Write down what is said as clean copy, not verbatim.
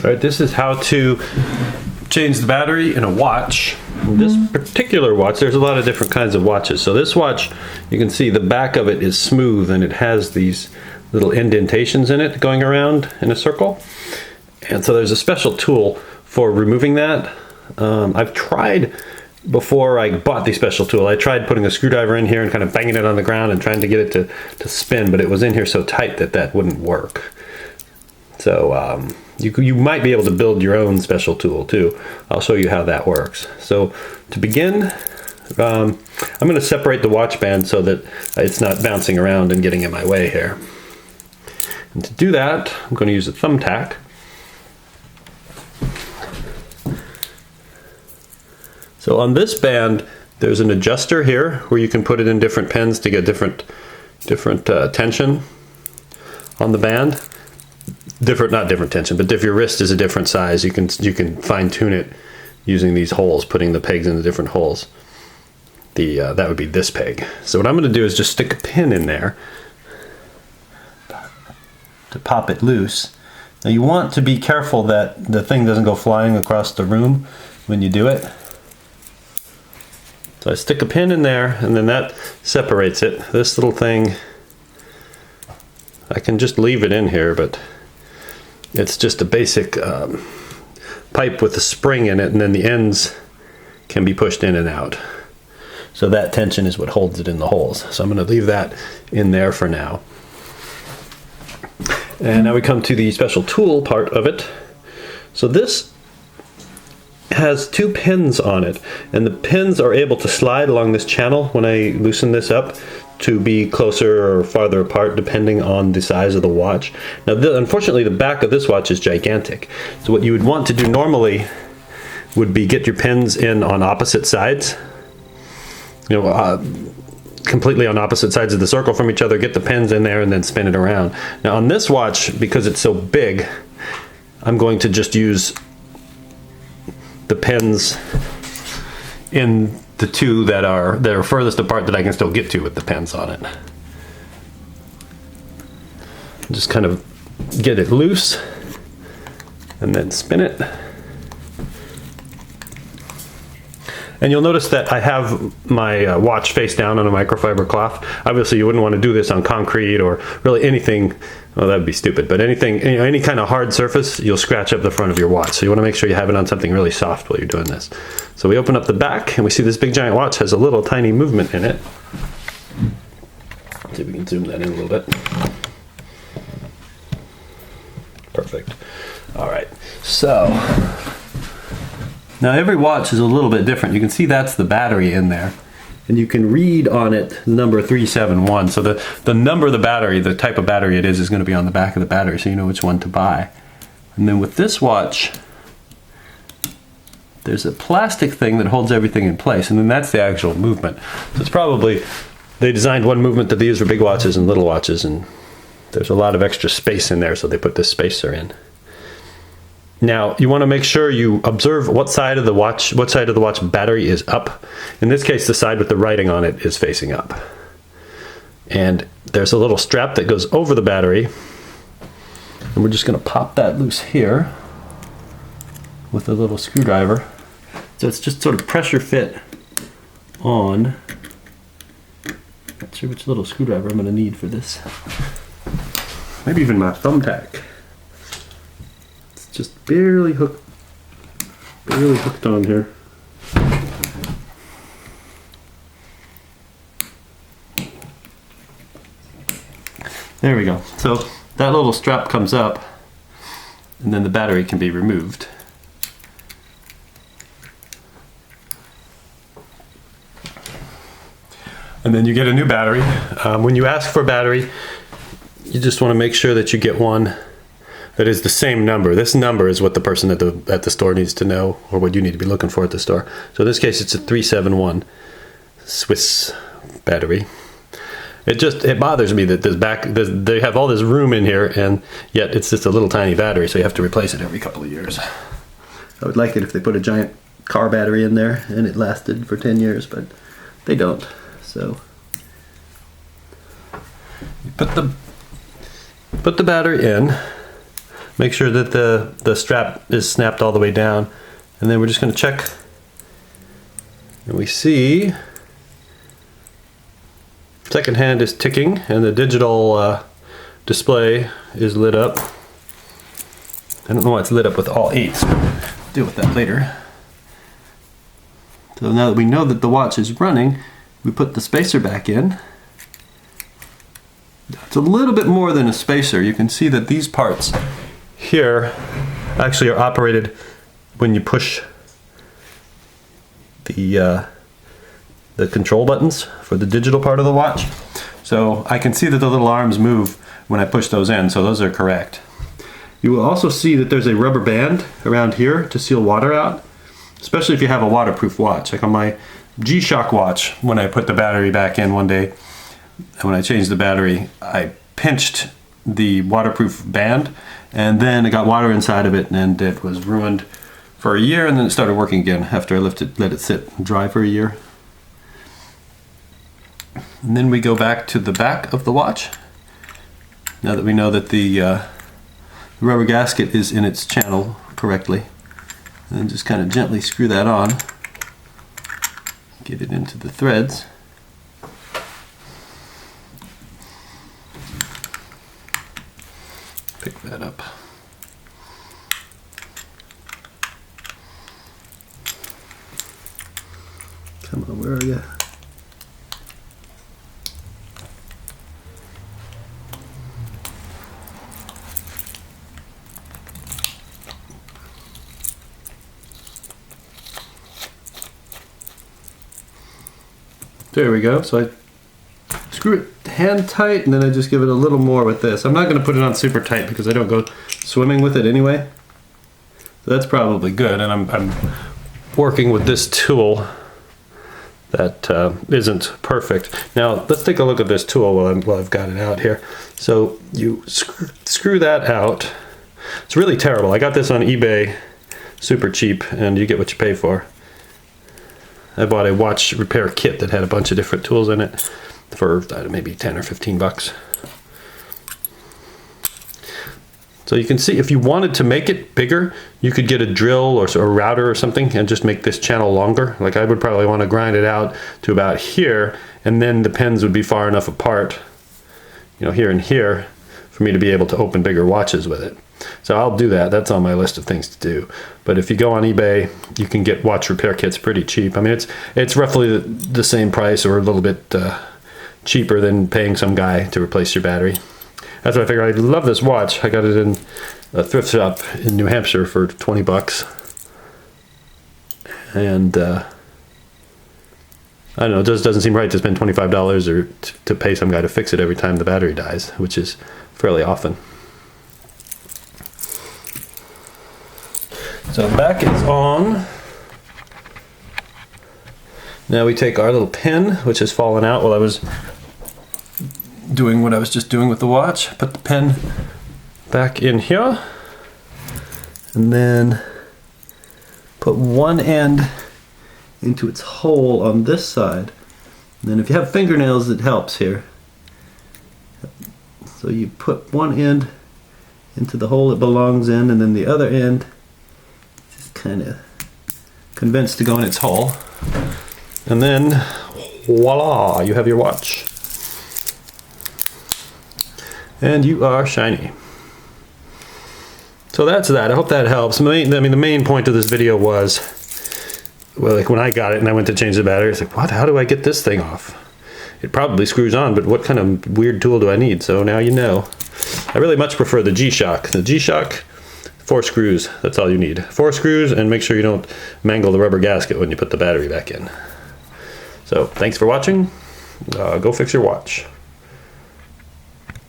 All right, this is how to change the battery in a watch. This particular watch, there's a lot of different kinds of watches. So this watch, you can see the back of it is smooth and it has these little indentations in it going around in a circle. And so there's a special tool for removing that. I've tried, before I bought the special tool, I tried putting a screwdriver in here and kind of banging it on the ground and trying to get it to spin, but it was in here so tight that that wouldn't work. So you might be able to build your own special tool too. I'll show you how that works. So to begin, I'm going to separate the watch band so that it's not bouncing around and getting in my way here. And to do that, I'm going to use a thumbtack. So on this band, there's an adjuster here where you can put it in different pins to get different tension on the band. Not different tension, but if your wrist is a different size, you can fine tune it using these holes, putting the pegs in the different holes. That would be this peg. So what I'm going to do is just stick a pin in there to pop it loose. Now you want to be careful that the thing doesn't go flying across the room when you do it. So I stick a pin in there and then that separates it. This little thing, I can just leave it in here, but it's just a basic pipe with a spring in it, and then the ends can be pushed in and out. So that tension is what holds it in the holes. So I'm going to leave that in there for now. And now we come to the special tool part of it. So this has two pins on it, and the pins are able to slide along this channel when I loosen this up to be closer or farther apart depending on the size of the watch. Now unfortunately the back of this watch is gigantic, so what you would want to do normally would be get your pins in on opposite sides, completely on opposite sides of the circle from each other, get the pins in there and then spin it around. Now on this watch, because it's so big, I'm going to just use the pins in the two that are furthest apart that I can still get to with the pins on it. Just kind of get it loose and then spin it. And you'll notice that I have my watch face down on a microfiber cloth. Obviously you wouldn't want to do this on concrete or really anything, well that would be stupid, but anything, any kind of hard surface, you'll scratch up the front of your watch. So you want to make sure you have it on something really soft while you're doing this. So we open up the back and we see this big giant watch has a little tiny movement in it. Let's see if we can zoom that in a little bit. Perfect. All right, so now every watch is a little bit different. You can see that's the battery in there. And you can read on it number 371. So the number of the battery, the type of battery it is going to be on the back of the battery, so you know which one to buy. And then with this watch, there's a plastic thing that holds everything in place, and then that's the actual movement. So it's probably, they designed one movement that they use for big watches and little watches, and there's a lot of extra space in there, so they put this spacer in. Now you want to make sure you observe what side of the watch battery is up. In this case, the side with the writing on it is facing up. And there's a little strap that goes over the battery, and we're just going to pop that loose here with a little screwdriver. So it's just sort of pressure fit on. Not sure which little screwdriver I'm going to need for this. Maybe even my thumbtack. Just barely hooked on here. There we go. So that little strap comes up and then the battery can be removed. And then you get a new battery. When you ask for a battery, you just want to make sure that you get one that is the same number. This number is what the person at the store needs to know, or what you need to be looking for at the store. So in this case, it's a 371 Swiss battery. It bothers me that they have all this room in here, and yet it's just a little tiny battery, so you have to replace it every couple of years. I would like it if they put a giant car battery in there and it lasted for 10 years, but they don't. So you put the battery in. make sure that the strap is snapped all the way down, and then we're just going to check, and we see second hand is ticking and the digital display is lit up. I don't know why it's lit up with all 8s. I'll deal with that later. So now that we know that the watch is running, we put the spacer back in. It's a little bit more than a spacer. You can see that these parts here actually are operated when you push the control buttons for the digital part of the watch. So I can see that the little arms move when I push those in, so those are correct. You will also see that there's a rubber band around here to seal water out, especially if you have a waterproof watch. Like on my G-Shock watch, when I put the battery back in one day, and when I changed the battery, I pinched the waterproof band, and then it got water inside of it, and it was ruined for a year, and then it started working again after I let it sit and dry for a year. And then we go back to the back of the watch. Now that we know that the rubber gasket is in its channel correctly, and just kind of gently screw that on, get it into the threads. Pick that up. Come on, where are you? There we go. So I screw it hand tight, and then I just give it a little more with this. I'm not going to put it on super tight because I don't go swimming with it anyway. So that's probably good. And I'm working with this tool that isn't perfect. Now let's take a look at this tool while I've got it out here. So you screw that out. It's really terrible. I got this on eBay, super cheap, and you get what you pay for. I bought a watch repair kit that had a bunch of different tools in it for maybe 10 or 15 bucks. So you can see if you wanted to make it bigger, you could get a drill or a router or something and just make this channel longer. Like I would probably want to grind it out to about here, and then the pins would be far enough apart, you know, here and here, for me to be able to open bigger watches with it. So I'll do that. That's on my list of things to do. But if you go on eBay, you can get watch repair kits pretty cheap. I mean, it's roughly the same price or a little bit cheaper than paying some guy to replace your battery. That's why I figured I love this watch. I got it in a thrift shop in New Hampshire for 20 bucks. And I don't know, it just doesn't seem right to spend $25 or to pay some guy to fix it every time the battery dies, which is fairly often. So the back is on. Now we take our little pin, which has fallen out while I was doing what I was just doing with the watch. Put the pin back in here, and then put one end into its hole on this side. And then if you have fingernails, it helps here. So you put one end into the hole it belongs in, and then the other end kind of convinced to go in its hole, and then voila, you have your watch and you are shiny. So that's that. I hope that helps. I mean, the main point of this video was, well, like when I got it and I went to change the battery, it's like, what? How do I get this thing off? It probably screws on, but what kind of weird tool do I need? So now you know. I really much prefer the G-Shock. The G-Shock, 4 screws, that's all you need. 4 screws, and make sure you don't mangle the rubber gasket when you put the battery back in. So thanks for watching. Go fix your watch.